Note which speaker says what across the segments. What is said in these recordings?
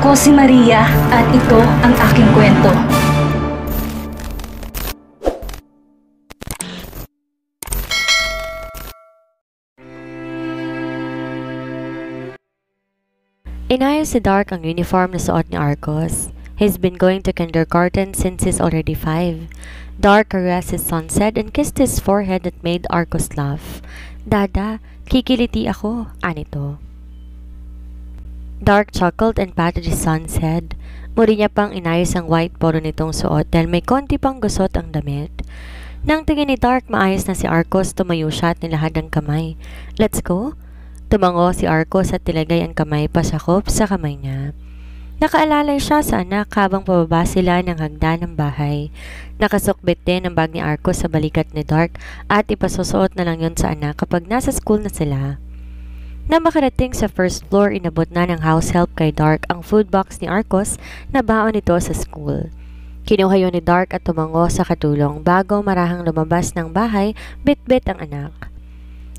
Speaker 1: Ako si Maria at ito ang aking kwento.
Speaker 2: Inayos si Dark ang uniform na suot ni Arcos. He's been going to kindergarten since he's already 5. Dark caressed his son's head and kissed his forehead that made Arcos laugh. Dada, kikiliti ako, anito. Dark chuckled and patted his son's head. Muli niya pang inayos ang white polo nitong suot dahil may konti pang gusot ang damit. Nang tingin ni Dark maayos na si Arcos, tumayo siya at nilahad ang kamay. Let's go? Tumango si Arcos at tilagay ang kamay pasakop sa kamay niya. Nakaalalay siya sa anak habang pababa sila ng hagdan ng bahay. Nakasukbit din ang bag ni Arcos sa balikat ni Dark at ipasusuot na lang yon sa anak kapag nasa school na sila. Na makarating sa first floor, inabot na ng house help kay Dark ang food box ni Arcos na baon nito sa school. Kinuha yun ni Dark at tumango sa katulong bago marahang lumabas ng bahay, bit-bit ang anak.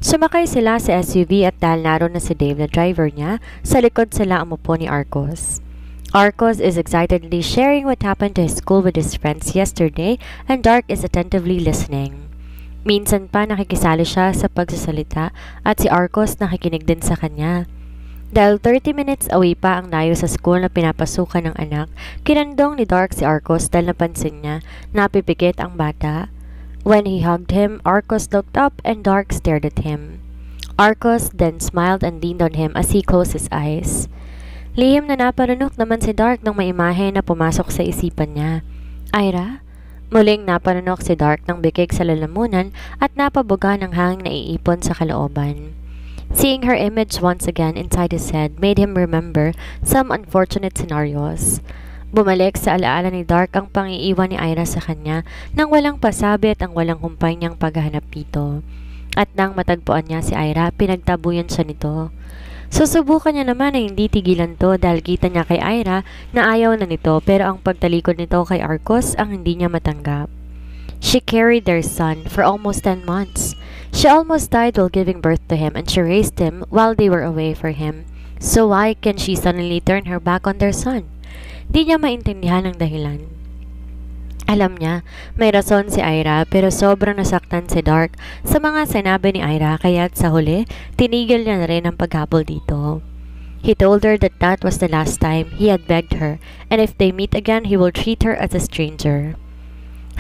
Speaker 2: Sumakay sila sa SUV at dahil naroon na si Dave na driver niya, sa likod sila umupo ni Arcos. Arcos is excitedly sharing what happened to his school with his friends yesterday and Dark is attentively listening. Minsan pa nakikisali siya sa pagsasalita at si Arcos nakikinig din sa kanya. Dahil 30 minutes away pa ang layo sa school na pinapasukan ng anak, kinandong ni Dark si Arcos dahil napansin niya na pipikit ang bata. When he hugged him, Arcos looked up and Dark stared at him. Arcos then smiled and leaned on him as he closed his eyes. Lihim na naparunok naman si Dark nang may imahe na pumasok sa isipan niya. Ira? Muling naparunok si Dark ng bikig sa lalamunan at napabuga ng hangin na iipon sa kalooban. Seeing her image once again inside his head made him remember some unfortunate scenarios. Bumalik sa alaala ni Dark ang pangiiwan ni Ira sa kanya nang walang pasabi at ang walang humpay niyang paghahanap dito. At nang matagpuan niya si Ira, pinagtabuyan siya nito. Susubukan niya naman na hindi tigilan to dahil kita niya kay Ira na ayaw na nito pero ang pagtalikod nito kay Arcos ang hindi niya matanggap. She carried their son for almost 10 months. She almost died while giving birth to him and she raised him while they were away for him. So why can she suddenly turn her back on their son? Di niya maintindihan ang dahilan. Alam niya, may rason si Ira pero sobrang nasaktan si Dark sa mga sinabi ni Ira kaya't sa huli, tinigil niya na rin ang paghabol dito. He told her that that was the last time he had begged her and if they meet again, he will treat her as a stranger.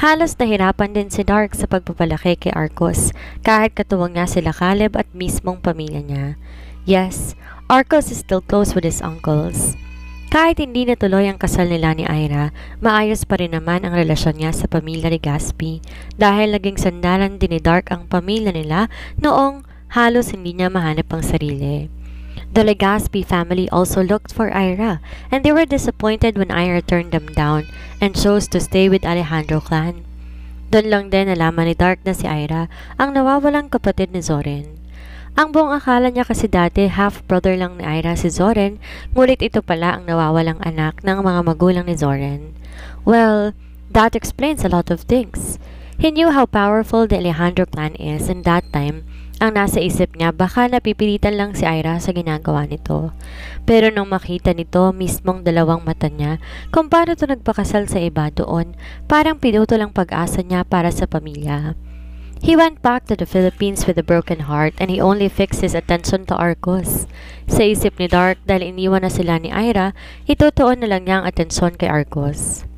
Speaker 2: Halos nahirapan din si Dark sa pagpapalaki kay Arcos kahit katuwang niya sila Caleb at mismong pamilya niya. Yes, Arcos is still close with his uncles. Kahit hindi natuloy ang kasal nila ni Ira, maayos pa rin naman ang relasyon niya sa pamilya ni Gatsby dahil naging sandalan din ni Dark ang pamilya nila noong halos hindi niya mahanap ang sarili. The Legaspi family also looked for Ira and they were disappointed when Ira turned them down and chose to stay with Alejandro clan. Doon lang din nalaman ni Dark na si Ira ang nawawalang kapatid ni Zoren. Ang buong akala niya kasi dati half-brother lang ni Ira si Zoren, ngulit ito pala ang nawawalang anak ng mga magulang ni Zoren. Well, that explains a lot of things. He knew how powerful the Alejandro clan is and that time, ang nasa isip niya baka napipilitan lang si Ira sa ginagawa nito. Pero nung makita nito mismong dalawang mata niya kung paano ito nagpakasal sa iba doon, parang pinutol ang pag-asa niya para sa pamilya. He went back to the Philippines with a broken heart and he only fixed his attention to Arcos. Sa isip ni Dark dahil iniwan na sila ni Ira, itutuon na lang niya ang atensyon kay Arcos.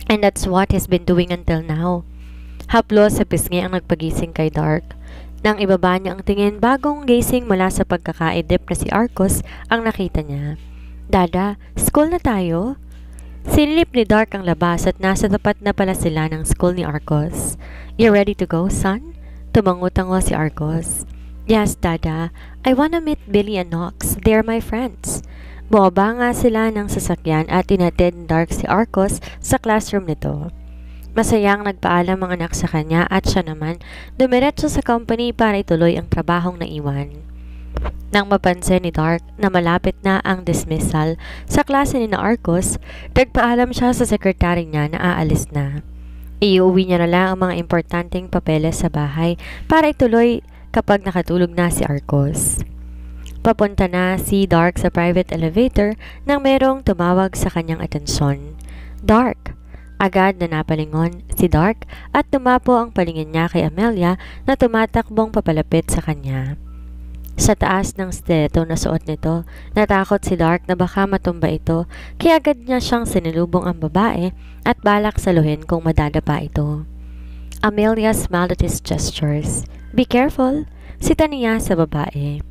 Speaker 2: And that's what he's been doing until now. Haplos sa pisngi ang nagpagising kay Dark. Nang ibaba niya ang tingin bagong gising mula sa pagkakaidip na si Arcos ang nakita niya. Dada, school na tayo? Sinilip ni Dark ang labas at nasa tapat na pala sila ng school ni Arcos. You ready to go, son? Tumango-tango si Arcos. Yes, Dada. I wanna meet Billy and Knox. They're my friends. Bumaba nga sila ng sasakyan at inatid ni Dark si Arcos sa classroom nito. Masayang nagpaalam ang anak sa kanya at siya naman dumiretso sa company para ituloy ang trabahong naiwan. Nang mapansin ni Dark na malapit na ang dismissal sa klase ni na Arcos, nagpaalam siya sa sekretary niya na aalis na. Iuwi niya na lang ang mga importanteng papeles sa bahay para ituloy kapag nakatulog na si Arcos. Papunta na si Dark sa private elevator nang merong tumawag sa kanyang atensyon. Dark! Agad na napalingon si Dark at tumapo ang palingin niya kay Amelia na tumatakbong papalapit sa kanya. Sa taas ng stiletto na suot nito, natakot si Dark na baka matumba ito kaya agad niya siyang sinilubong ang babae at balak saluhin kung madadapa ito. Amelia smiled at his gestures. Be careful! Sita niya sa babae.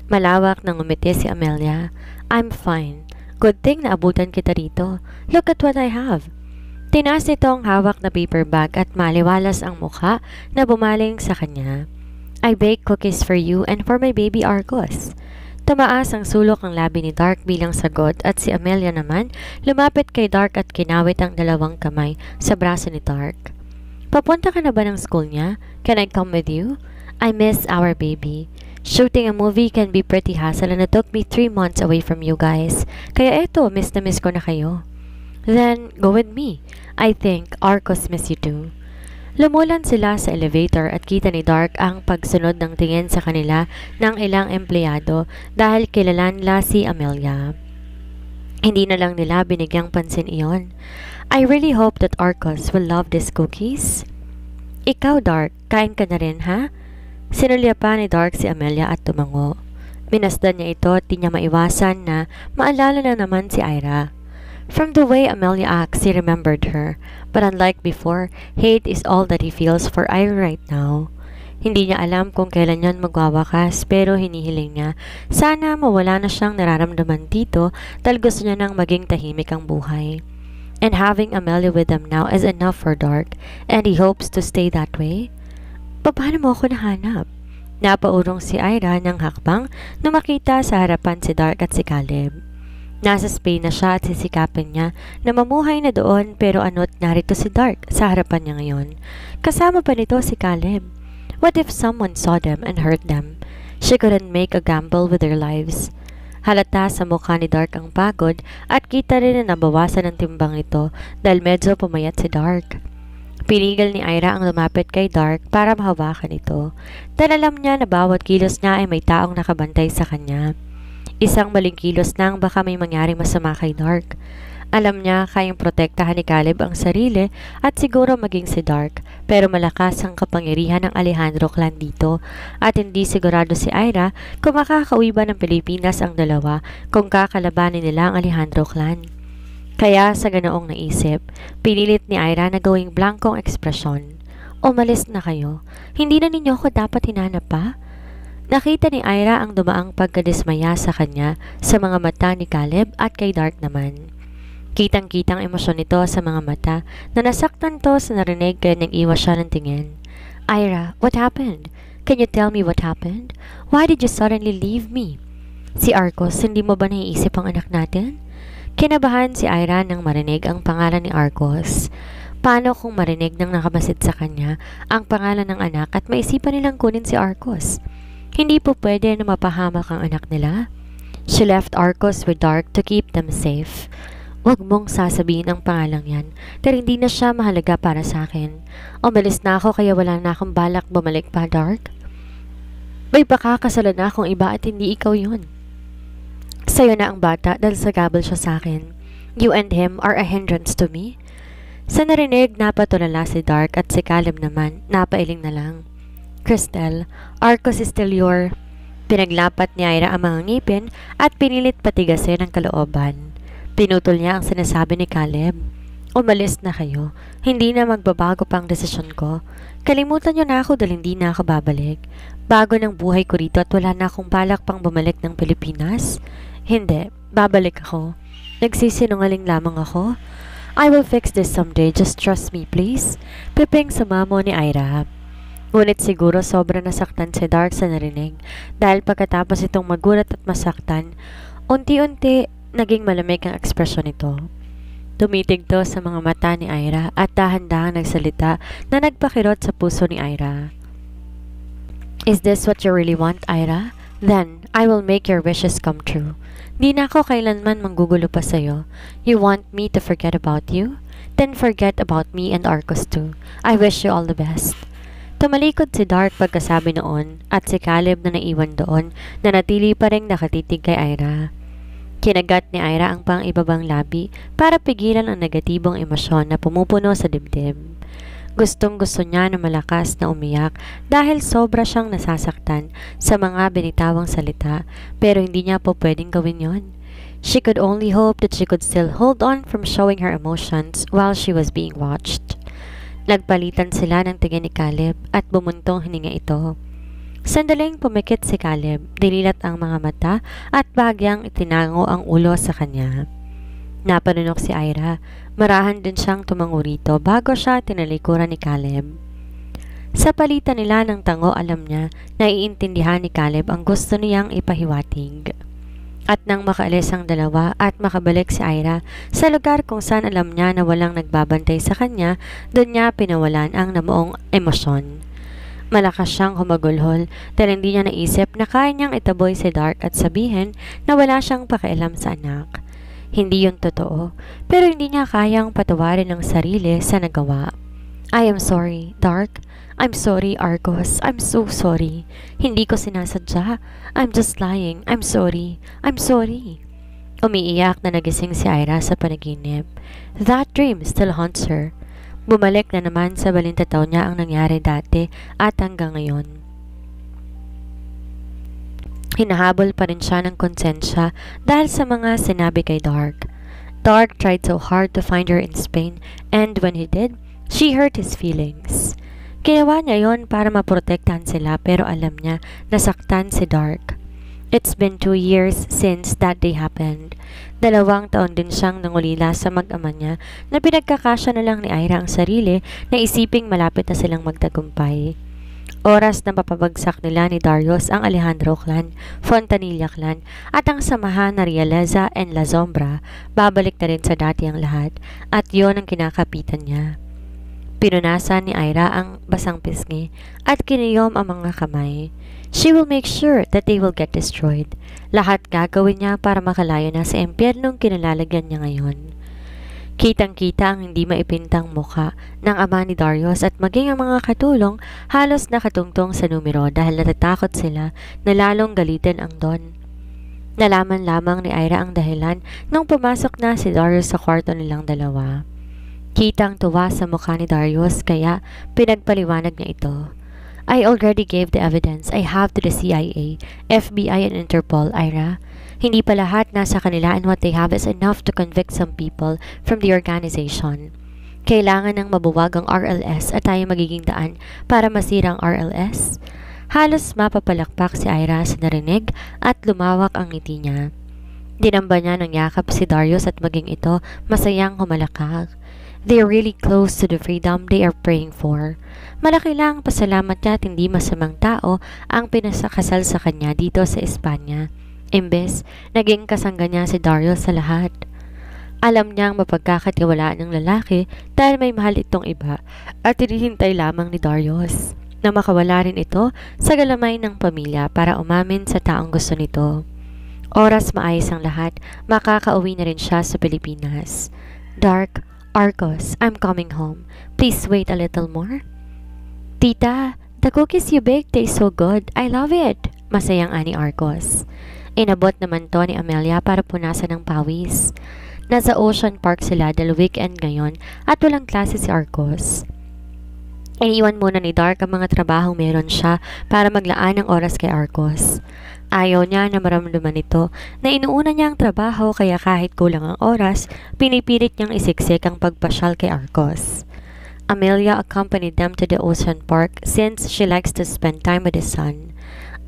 Speaker 2: Malawak nang umiti si Amelia. I'm fine. Good thing na abutan kita rito. Look at what I have. Tinaas nito ang hawak na paper bag at maliwalas ang mukha na bumaling sa kanya. I baked cookies for you and for my baby Arcos. Tumaas ang sulok ng labi ni Dark bilang sagot at si Amelia naman lumapit kay Dark at kinawit ang dalawang kamay sa braso ni Dark. Papunta ka na ba ng school niya? Can I come with you? I miss our baby. Shooting a movie can be pretty hassle and it took me 3 months away from you guys. Kaya eto, miss na miss ko na kayo. Then, go with me. I think Arcos miss you too. Lumulan sila sa elevator at kita ni Dark ang pagsunod ng tingin sa kanila ng ilang empleyado dahil kilalan nila si Amelia. Hindi na lang nila binigyang pansin iyon. I really hope that Arcos will love these cookies. Ikaw, Dark, kain ka na rin, ha? Sinulya pa ni Dark si Amelia at tumango. Minasdan niya ito at di niya maiwasan na maalala na naman si Ira. From the way Amelia acts, he remembered her. But unlike before, hate is all that he feels for Ira right now. Hindi niya alam kung kailan yan magwawakas pero hinihiling niya. Sana mawala na siyang nararamdaman dito dahil gusto niya nang maging tahimik ang buhay. And having Amelia with him now is enough for Dark and he hopes to stay that way. Paano mo ako nahanap? Napaurong si Ira ng hakbang na makita sa harapan si Dark at si Caleb. Nasa Spain na siya at sisikapin niya na mamuhay na doon pero ano't narito si Dark sa harapan niya ngayon. Kasama pa nito si Caleb. What if someone saw them and hurt them? She couldn't make a gamble with their lives. Halata sa mukha ni Dark ang pagod at kita rin na nabawasan ng timbang ito dahil medyo pumayat si Dark. Pinigil ni Ira ang lumapit kay Dark para mahawakan ito dahil alam niya na bawat kilos niya ay may taong nakabantay sa kanya. Isang maling kilos lang baka may mangyaring masama kay Dark. Alam niya kayang protektahan ni Caleb ang sarili at siguro maging si Dark pero malakas ang kapangyarihan ng Alejandro clan dito at hindi sigurado si Ira kung makakauwi ba ng Pilipinas ang dalawa kung kakalabanin nila ang Alejandro clan. Kaya sa ganoong naisip, pinilit ni Ira na gawing blankong ekspresyon. Umalis na kayo. Hindi na ninyo ako dapat hinanap pa? Nakita ni Ira ang dumaang pagkadismaya sa kanya sa mga mata ni Caleb at kay Dark naman. Kitang-kitang emosyon nito sa mga mata na nasaktan to sa narinig kaya nang iwas siya ng tingin. Ira, what happened? Can you tell me what happened? Why did you suddenly leave me? Si Arcos, hindi mo ba naiisip ang anak natin? Kinabahan si Ira nang marinig ang pangalan ni Arcos. Paano kung marinig nang nakamasid sa kanya ang pangalan ng anak at maisipan nilang kunin si Arcos? Hindi po pwede na mapahamak ang anak nila. She left Arcos with Dark to keep them safe. Huwag mong sasabihin ang pangalang yan dahil hindi na siya mahalaga para sa akin. Umalis na ako kaya wala na akong balak bumalik pa, Dark. May pakakasalan na akong iba at hindi ikaw yun. Sa'yo na ang bata dahil sagabal siya sa akin. You and him are a hindrance to me. Sa narinig, napatulala si Dark at si Caleb naman, napailing na lang. Cristel, Arcos is still your... Pinaglapat ni Ira ang mga ngipin at pinilit patigasin ang kalooban. Pinutol niya ang sinasabi ni Caleb. Umalis na kayo. Hindi na magbabago pa ang desisyon ko. Kalimutan niyo na ako dahil hindi na ako babalik. Bago ng buhay ko rito at wala na akong balak pang bumalik ng Pilipinas. Hindi, babalik ako. Nagsisinungaling lamang ako. I will fix this someday, just trust me please. Piping sumamo ni Ira. Ngunit siguro sobra nasaktan si Dark sa narinig dahil pagkatapos itong magulat at masaktan, unti-unti naging malamig ang ekspresyon nito. Tumitig to sa mga mata ni Ira at dahan-dahan nagsalita na nagpakirot sa puso ni Ira. Is this what you really want, Ira? Then, I will make your wishes come true. Di na ako kailanman manggugulo pa sa'yo. You want me to forget about you? Then forget about me and Arcos too. I wish you all the best. Tumalikod si Dark pagkasabi noon at si Caleb na naiwan doon na natili pa rin nakatitig kay Ira. Kinagat ni Ira ang pang-ibabang labi para pigilan ang negatibong emosyon na pumupuno sa dibdib. Gustong-gusto niya na malakas na umiyak dahil sobra siyang nasasaktan sa mga binitawang salita pero hindi niya po pwedeng gawin yon. She could only hope that she could still hold on from showing her emotions while she was being watched. Nagpalitan sila ng tingin ni Caleb at bumuntong hininga ito. Sandaling pumikit si Caleb, dinilat ang mga mata at bagyang itinango ang ulo sa kanya. Napanunok si Ira, marahan din siyang tumango rito bago siya tinalikuran ni Caleb. Sa palitan nila ng tango alam niya na iintindihan ni Caleb ang gusto niyang ipahiwatig. At nang makaalis ang dalawa at makabalik si Ira sa lugar kung saan alam niya na walang nagbabantay sa kanya, doon niya pinawalan ang namuong emosyon. Malakas siyang humagulhol dahil hindi niya naisip na kaya niyang itaboy si Dark at sabihin na wala siyang pakialam sa anak. Hindi yun totoo, pero hindi niya kayang patawarin ang sarili sa nagawa. I am sorry, Dark. I'm sorry, Arcos. I'm so sorry. Hindi ko sinasadya. I'm just lying. I'm sorry. I'm sorry. Umiiyak na nagising si Ira sa panaginip. That dream still haunts her. Bumalik na naman sa balintataw niya ang nangyari dati at hanggang ngayon. Hinahabol pa rin siya ng konsensya dahil sa mga sinabi kay Dark. Dark tried so hard to find her in Spain and when he did, she hurt his feelings. Ginawa niya yon para maprotektahan sila pero alam niya nasaktan si Dark. It's been 2 years since that day happened. 2 taon din siyang nangulila sa mag-ama niya na pinagkakasya na lang ni Ira ang sarili na isiping malapit na silang magtagumpay. Oras na mapapagsak nila ni Darius ang Alejandro clan, Fontanilla clan at ang samahan na Realeza and La Sombra, babalik na rin sa dati ang lahat at yon ang kinakapitan niya. Pinunasan ni Ira ang basang pisngi at kiniyom ang mga kamay. She will make sure that they will get destroyed. Lahat gagawin niya para makalayo na sa impyernong kinalalagyan niya ngayon. Kitang-kita ang hindi maipintang muka ng ama ni Darius at maging ang mga katulong halos nakatungtong sa numero dahil natatakot sila na lalong galitin ang Don. Nalaman lamang ni Ira ang dahilan nung pumasok na si Darius sa kwarto nilang dalawa. Kitang tuwa sa mukha ni Darius kaya pinagpaliwanag niya ito. I already gave the evidence I have to the CIA, FBI and Interpol, Ira. Hindi pa lahat nasa kanila and what they have is enough to convict some people from the organization. Kailangan ng mabuwag ang RLS at tayo magiging daan para masira ang RLS. Halos mapapalakpak si Ira sa narinig at lumawak ang ngiti niya. Dinamba niya ng yakap si Darius at maging ito masayang humalakak. They are really close to the freedom they are praying for. Malaki lang pasalamat niya at hindi masamang tao ang pinasakasal sa kanya dito sa Espanya. Imbes, naging kasangga niya si Darius sa lahat. Alam niyang mapagkakatiwalaan ng lalaki dahil may mahal itong iba at hinihintay lamang ni Darius na makawala rin ito sa galamay ng pamilya para umamin sa taong gusto nito. Oras maayos ang lahat, makakauwi na rin siya sa Pilipinas. Dark, Arcos, I'm coming home. Please wait a little more. Tita, the cookies you baked taste so good. I love it. Masayang ani Arcos. Inabot naman to ni Amelia para punasan ng pawis. Nasa Ocean Park sila dahil weekend ngayon at walang klase si Arcos. Iniwan muna ni Dark ang mga trabahong meron siya para maglaan ng oras kay Arcos. Ayaw niya na maramdaman nito na inuuna niya ang trabaho kaya kahit kulang ang oras, pinipilit niyang isiksik ang pagpasyal kay Arcos. Amelia accompanied them to the Ocean Park since she likes to spend time with his son.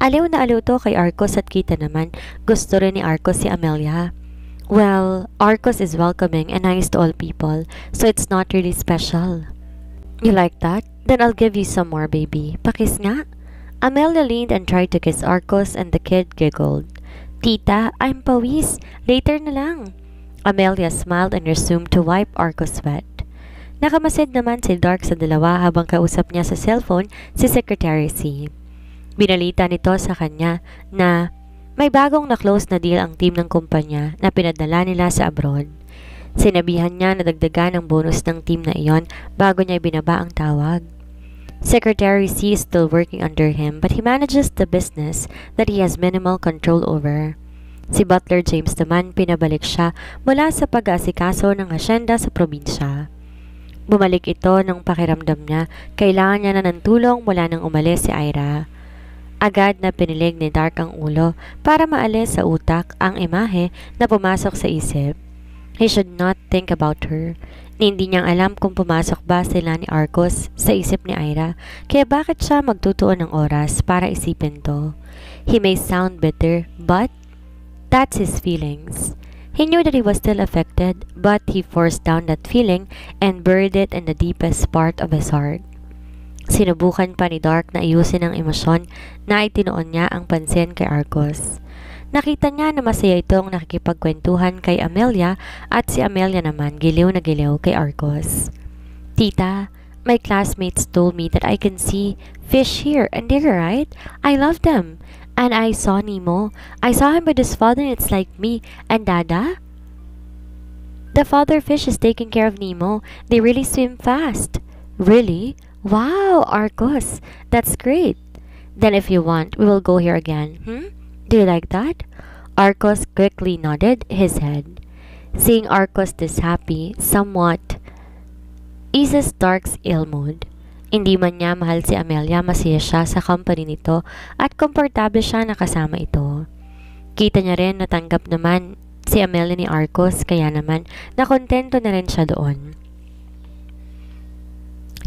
Speaker 2: Aliw na aliw to kay Arcos at kita naman gusto rin ni Arcos si Amelia. Well, Arcos is welcoming and nice to all people, so it's not really special. You like that? Then I'll give you some more, baby. Pakis nga. Amelia leaned and tried to kiss Arcos and the kid giggled. Tita, I'm pawis. Later na lang. Amelia smiled and resumed to wipe Arcos' sweat. Nakamasid naman si Dark sa dalawa habang kausap niya sa cellphone si Secretary C. Binalita nito sa kanya na may bagong na-close na deal ang team ng kumpanya na pinadala nila sa abroad. Sinabihan niya na dagdagan ang bonus ng team na iyon bago niya ibinaba ang tawag. Secretary C is still working under him, but he manages the business that he has minimal control over. Si Butler James naman pinabalik siya mula sa pag-aasikaso ng asyenda sa probinsya. Bumalik ito nung pakiramdam niya kailangan niya na ng tulong mula nang umalis si Ira. Agad na pinilig ni Dark ang ulo para maalis sa utak ang imahe na pumasok sa isip. He should not think about her. Hindi niyang alam kung pumasok ba sila ni Arcos sa isip ni Ira, kaya bakit siya magtutuon ng oras para isipin to. He may sound bitter, but that's his feelings. He knew that he was still affected, but he forced down that feeling and buried it in the deepest part of his heart. Sinubukan pa ni Dark na ayusin ang emosyon na itinoon niya ang pansin kay Arcos. Nakita niya na masaya itong nakikipagkwentuhan kay Amelia at si Amelia naman giliw na giliw kay Arcos. Tita, my classmates told me that I can see fish here and there, right? I love them. And I saw Nemo. I saw him with his father and it's like me. And Dada? The father fish is taking care of Nemo. They really swim fast. Really? Wow, Arcos. That's great. Then if you want, we will go here again. Do you like that? Arcos quickly nodded his head. Seeing Arcos this happy, somewhat eases Dark's ill mood. Hindi man niya mahal si Amelia, masaya siya sa company nito at komportable siya na kasama ito. Kita niya rin na tanggap naman si Amelia ni Arcos, kaya naman nakontento na rin siya doon.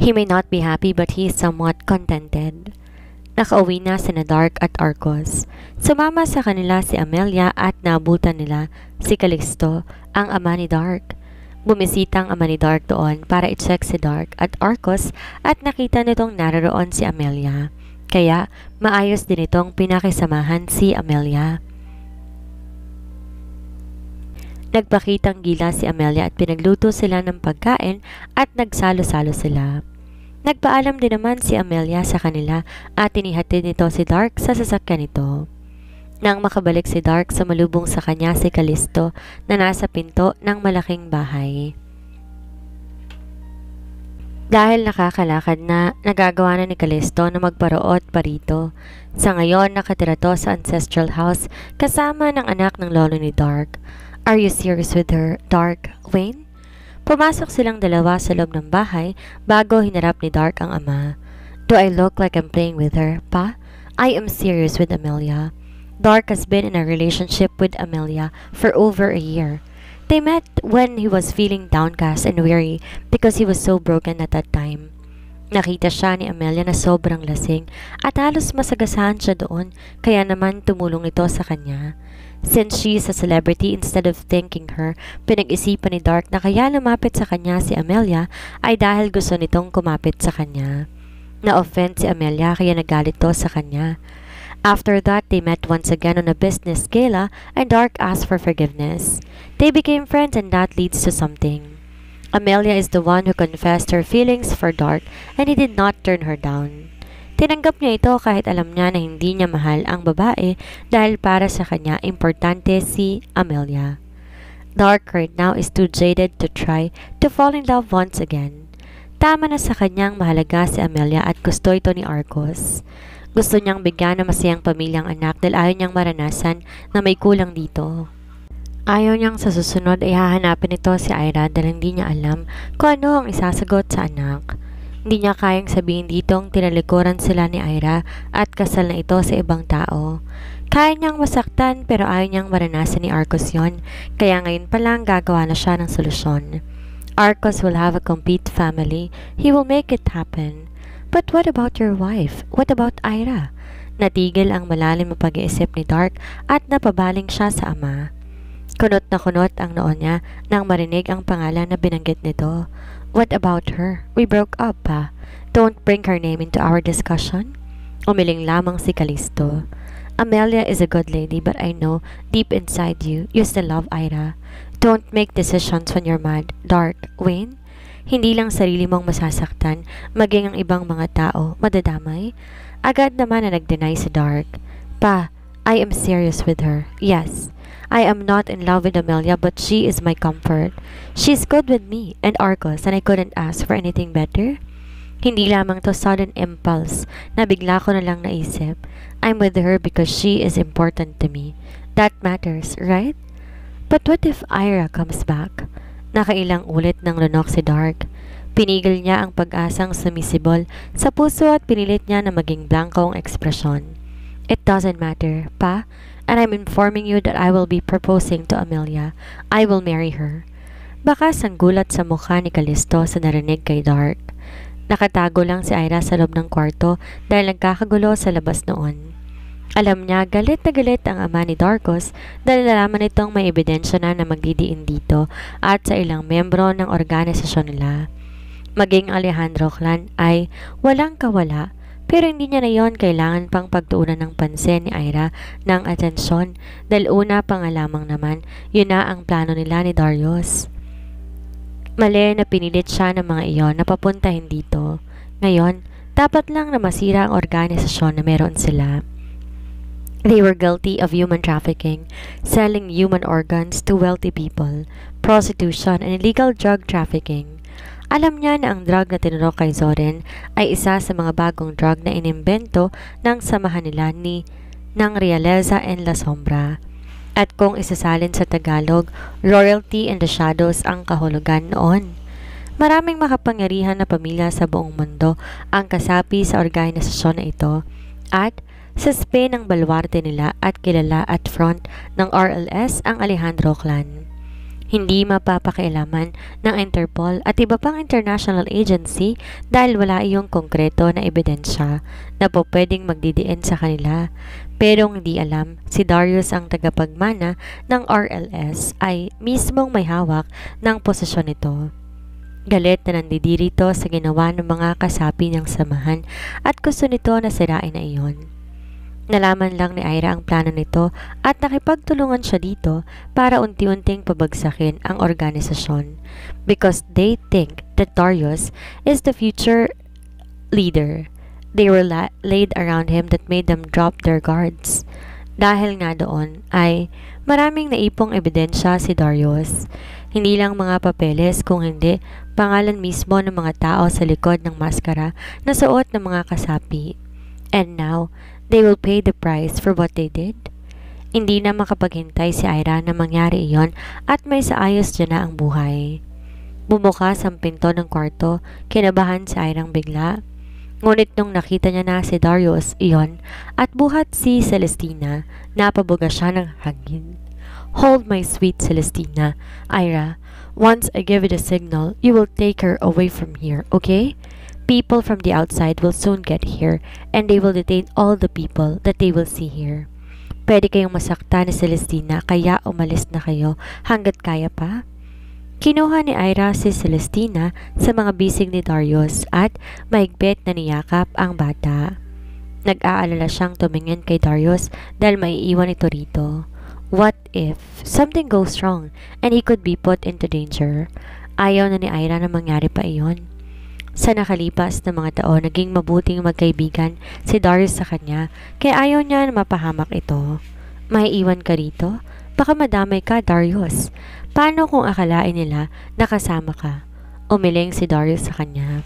Speaker 2: He may not be happy but he is somewhat contented. Nakauwi na sina Dark at Arcos. Sumama sa kanila si Amelia at naabutan nila si Calixto, ang ama ni Dark. Bumisita ang ama ni Dark doon para i-check si Dark at Arcos at nakita nitong naroon si Amelia. Kaya maayos din itong pinakisamahan si Amelia. Nagpakitang gila si Amelia at pinagluto sila ng pagkain at nagsalo-salo sila. Nagpaalam din naman si Amelia sa kanila at inihatid nito si Dark sa sasakyan nito. Nang makabalik si Dark, sumalubong sa kanya si Calixto na nasa pinto ng malaking bahay. Dahil nakakalakad na, nagagawa na ni Calixto na magparoot pa rito. Sa ngayon, nakatira to sa ancestral house kasama ng anak ng lolo ni Dark. Are you serious with her, Dark, Wayne? Pumasok silang dalawa sa loob ng bahay bago hinarap ni Dark ang ama. Do I look like I'm playing with her, Pa? I am serious with Amelia. Dark has been in a relationship with Amelia for over a year. They met when he was feeling downcast and weary because he was so broken at that time. Nakita siya ni Amelia na sobrang lasing at halos masagasaan siya doon, kaya naman tumulong ito sa kanya. Since she is a celebrity, instead of thanking her, pinag-isipan ni Dark na kaya lumapit sa kanya si Amelia ay dahil gusto nitong kumapit sa kanya. Na-offend si Amelia kaya nagalit to sa kanya. After that, they met once again on a business gala and Dark asked for forgiveness. They became friends and that leads to something. Amelia is the one who confessed her feelings for Dark and he did not turn her down. Tinanggap niya ito kahit alam niya na hindi niya mahal ang babae dahil para sa kanya importante si Amelia. Dark right now is too jaded to try to fall in love once again. Tama na sa kanyang mahalaga si Amelia at gusto ito ni Arcos. Gusto niyang bigyan ng masayang pamilyang anak dahil ayaw niyang maranasan na may kulang dito. Ayaw niyang sa susunod ay hahanapin ito si Ira dahil hindi niya alam kung ano ang isasagot sa anak. Hindi niya kayang sabihin ditong tinalikuran sila ni Ira at kasal na ito sa ibang tao. Kaya niyang masaktan pero ayaw niyang maranasan ni Arcos yon, kaya ngayon pa lang gagawa na siya ng solusyon. Arcos will have a complete family. He will make it happen. But what about your wife? What about Ira? Natigil ang malalim na pag-iisip ni Dark at napabaling siya sa ama. Kunot na kunot ang noon niya nang marinig ang pangalan na binanggit nito. What about her? We broke up, Pa. Don't bring her name into our discussion. Umiling lamang si Calixto. Amelia is a good lady but I know deep inside you, you still love Ira. Don't make decisions when you're mad, Dark, Wayne. Hindi lang sarili mong masasaktan, maging ang ibang mga tao madadamay. Agad naman na nag-deny si Dark. Pa, I am serious with her. Yes. I am not in love with Amelia but she is my comfort. She's good with me and Arcos and I couldn't ask for anything better. Hindi lamang to sudden impulse na bigla ko na lang naisip. I'm with her because she is important to me. That matters, right? But what if Ira comes back? Nakailang ulit ng lunok si Dark. Pinigil niya ang pag-asang sumisibol sa puso at pinilit niya na maging blanco ang ekspresyon. It doesn't matter, Pa, and I'm informing you that I will be proposing to Amelia. I will marry her. Bakas ang gulat sa mukha ni Calisto sa narinig kay Dark. Nakatago lang si Ira sa loob ng kwarto dahil nagkakagulo sa labas noon. Alam niya galit na galit ang ama ni Darkos dahil nalaman nitong may ebidensya na magdidiin dito at sa ilang membro ng organisasyon nila. Maging Alejandro clan ay walang kawala pero hindi niya na yon kailangan pang pagtuunan ng pansin ni Ira ng atensyon dahil una pa nga lamang naman yun na ang plano nila ni Darius. Mali na pinilit siya ng mga iyon na papuntahin dito. Ngayon, dapat lang na masira ang organisasyon na meron sila. They were guilty of human trafficking, selling human organs to wealthy people, prostitution, and illegal drug trafficking. Alam niya na ang drug na tinuro kay Zorin ay isa sa mga bagong drug na inimbento ng samahan nila ng Realeza and La Sombra. At kung isasalin sa Tagalog, royalty in the shadows ang kahulugan noon. Maraming makapangyarihan na pamilya sa buong mundo ang kasapi sa organisasyon na ito at sa Spain ang baluarte nila at kilala at front ng RLS ang Alejandro clan. Hindi mapapakialaman ng Interpol at iba pang international agency dahil wala iyong konkreto na ebidensya na po pwedeng magdidiin sa kanila. Pero hindi alam, si Darius ang tagapagmana ng RLS ay mismong may hawak ng posisyon nito. Galit na nandidirito sa ginawa ng mga kasapi niyang samahan at gusto nito na sirain na iyon. Nalaman lang ni Ira ang plano nito at nakipagtulungan siya dito para unti-unting pabagsakin ang organisasyon because they think that Darius is the future leader. They were laid around him that made them drop their guards. Dahil nga doon ay maraming naipong ebidensya si Darius. Hindi lang mga papeles kung hindi pangalan mismo ng mga tao sa likod ng maskara na suot ng mga kasapi. And now, they will pay the price for what they did. Hindi na makapaghintay si Ira na mangyari iyon at may saayos dyan na ang buhay. Bumukas ang pinto ng kwarto, kinabahan si Irang bigla. Ngunit nung nakita niya na si Darius iyon at buhat si Celestina, napabuga siya ng hangin. Hold my sweet Celestina, Ira. Once I give it a signal, you will take her away from here, okay? People from the outside will soon get here and they will detain all the people that they will see here. Pwede kayong masakta ni Celestina kaya umalis na kayo hanggat kaya pa. Kinuha ni Ira si Celestina sa mga bisig ni Darius at mahigpit na niyakap ang bata. Nag-aalala siyang tumingin kay Darius dahil maiiwan ito rito. What if something goes wrong and he could be put into danger? Ayaw na ni Ira na mangyari pa iyon. Sa nakalipas na mga taon, naging mabuting magkaibigan si Darius sa kanya kaya ayaw niya na mapahamak ito. Maiiwan ka rito? Baka madamay ka, Darius. Paano kung akalain nila nakasama ka? Umiling si Darius sa kanya.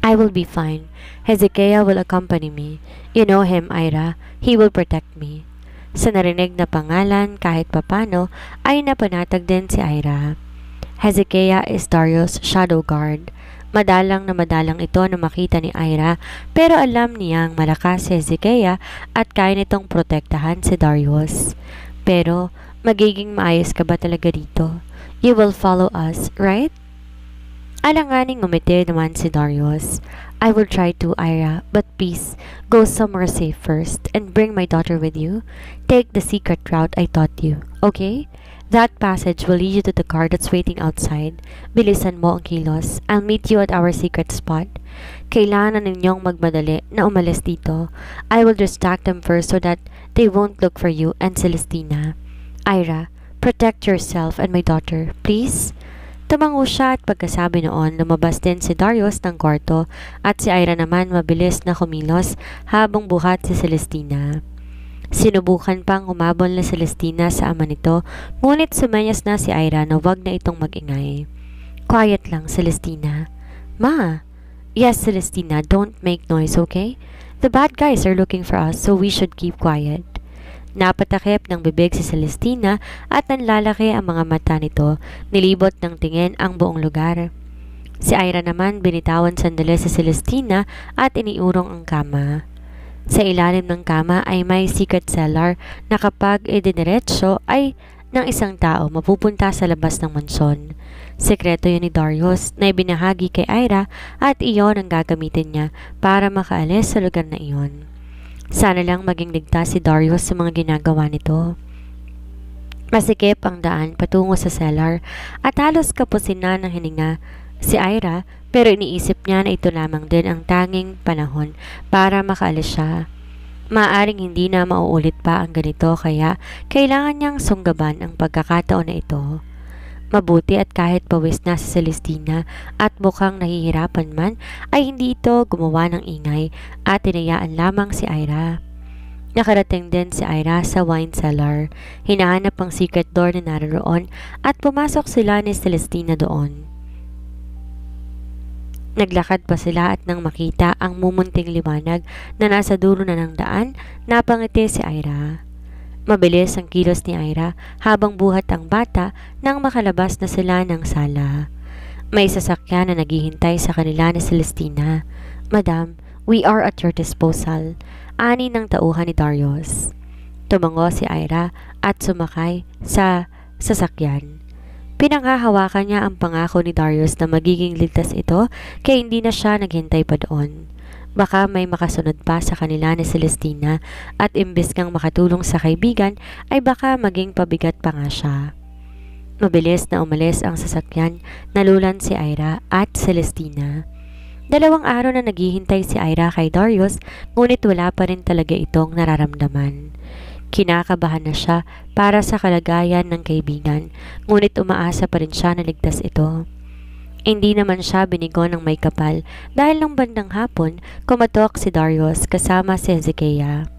Speaker 2: I will be fine. Hezekiah will accompany me. You know him, Ira. He will protect me. Sa narinig na pangalan kahit papano ay napanatag din si Ira. Hezekiah is Darius' shadow guard. Madalang na madalang ito na makita ni Ira pero alam niyang malakas si Hezekiah at kaya nitong protektahan si Darius. Pero magiging maayos ka ba talaga dito? You will follow us, right? Alanganing ngumiti naman si Darius. I will try to, Ira, but please, go somewhere safe first and bring my daughter with you. Take the secret route I taught you, okay? That passage will lead you to the car that's waiting outside. Bilisan mo ang kilos. I'll meet you at our secret spot. Kailangan ninyong magmadali na umalis dito. I will distract them first so that they won't look for you and Celestina. Ira, protect yourself and my daughter, please. Tumango siya at pagkasabi noon, lumabas din si Darius ng kwarto at si Ira naman mabilis na kumilos habang buhat si Celestina. Sinubukan pang umabol na Celestina sa ama nito, ngunit sumenyas na si Ira na wag na itong magingay. Quiet lang, Celestina. Ma, Yes, Celestina, don't make noise, okay? The bad guys are looking for us, so we should keep quiet. Napatakip ng bibig si Celestina at nanlalaki ang mga mata nito, nilibot ng tingin ang buong lugar. Si Ira naman binitawan sandali si Celestina at iniurong ang kama. Sa ilalim ng kama ay may secret cellar na kapag idiniretso ay ng isang tao mapupunta sa labas ng mansyon. Sekreto yun ni Darius na ibinahagi kay Ira at iyon ang gagamitin niya para makaalis sa lugar na iyon. Sana lang maging ligtas si Darius sa mga ginagawa nito. Masikip ang daan patungo sa cellar at halos kapusin na ng hininga si Ira, pero iniisip niya na ito lamang din ang tanging panahon para makaalis siya. Maaring hindi na mauulit pa ang ganito kaya kailangan niyang sunggaban ang pagkakataon na ito. Mabuti at kahit pawis na si Celestina at mukhang nahihirapan man ay hindi ito gumawa ng ingay at tinayaan lamang si Ira. Nakarating din si Ira sa wine cellar. Hinahanap ang secret door na naroon at pumasok sila ni Celestina doon. Naglakad pa sila at nang makita ang mumunting liwanag na nasa dulo na ng daan, napangiti si Ira. Mabilis ang kilos ni Ira habang buhat ang bata nang makalabas na sila ng sala. May sasakyan na naghihintay sa kanila ni Celestina. "Madam, we are at your disposal," ani ng tauhan ni Darius. Tumango si Ira at sumakay sa sasakyan. Pinanghahawakan niya ang pangako ni Darius na magiging ligtas ito kaya hindi na siya naghintay pa doon. Baka may makasunod pa sa kanila ni Celestina at imbes kang makatulong sa kaibigan ay baka maging pabigat pa nga siya. Mabilis na umalis ang sasakyan, nalulan si Ira at Celestina. 2 araw na naghihintay si Ira kay Darius ngunit wala pa rin talaga itong nararamdaman. Kinakabahan na siya para sa kalagayan ng kaibigan ngunit umaasa pa rin siya na ligtas ito. Hindi naman siya binigo ng may kapal dahil ng bandang hapon kumatok si Darius kasama si Hezekiah.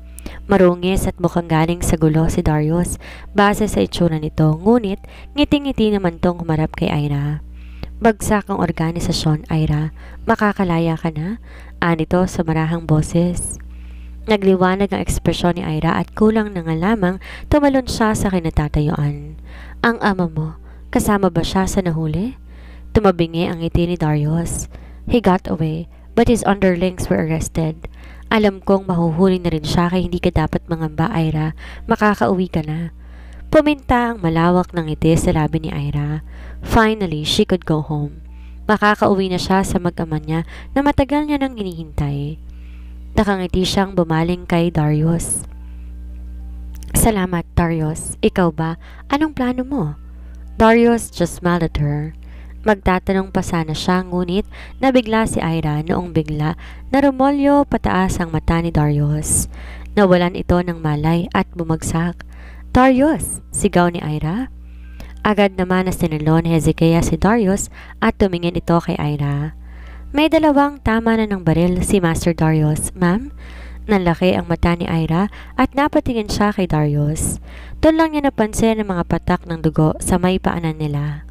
Speaker 2: Marungis at mukhang galing sa gulo si Darius base sa itsura nito ngunit ngiti-ngiti naman tong humarap kay Ira. "Bagsak ang organisasyon, Ira. Makakalaya ka na?" Anito sa marahang boses. Nagliwanag ang ekspresyon ni Ira at kulang na nga lamang tumalon siya sa kinatatayuan. "Ang ama mo, kasama ba siya sa nahuli?" Tumabingi ang ngiti ni Darius. "He got away, but his underlings were arrested. Alam kong mahuhuli na rin siya kaya hindi ka dapat mangamba, Ira. Makakauwi ka na." Puminta ang malawak ng ngiti sa labi ni Ira. Finally, she could go home. Makakauwi na siya sa mag-ama niya na matagal niya nang hinihintay. Nakangiti siyang bumaling kay Darius. "Salamat, Darius. Ikaw ba? Anong plano mo?" Darius just smiled at her. Magtatanong pa sana siya ngunit nabigla si Ira noong bigla na rumolyo pataas ang mata ni Darius. Nawalan ito ng malay at bumagsak. "Darius!" sigaw ni Ira. Agad naman na sinalon ni Hezekiah si Darius at tumingin ito kay Ira. "May 2 tama na ng baril si Master Darius, ma'am." Nanlaki ang mata ni Ira at napatingin siya kay Darius. Doon lang niya napansin ang mga patak ng dugo sa may paanan nila.